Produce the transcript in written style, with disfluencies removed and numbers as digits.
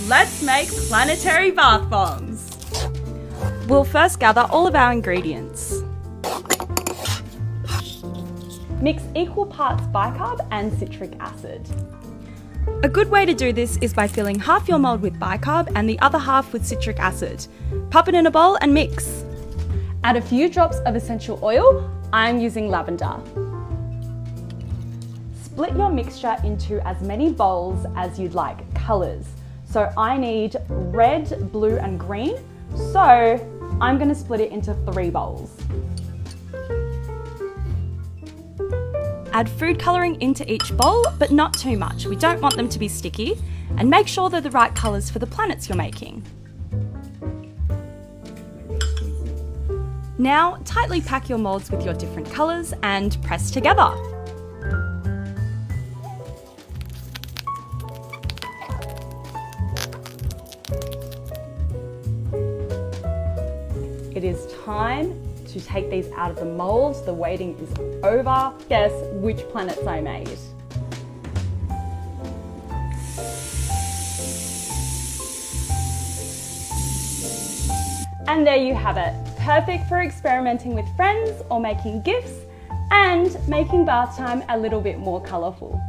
Let's make planetary bath bombs. We'll first gather all of our ingredients. Mix equal parts bicarb and citric acid. A good way to do this is by filling half your mould with bicarb and the other half with citric acid. Pop it in a bowl and mix. Add a few drops of essential oil. I'm using lavender. Split your mixture into as many bowls as you'd like colours. So I need red, blue and green. So I'm going to split it into 3 bowls. Add food colouring into each bowl, but not too much. We don't want them to be sticky. And make sure they're the right colours for the planets you're making. Now, tightly pack your moulds with your different colours and press together. It is time to take these out of the moulds. The waiting is over. Guess which planets I made. And there you have it. Perfect for experimenting with friends or making gifts and making bath time a little bit more colourful.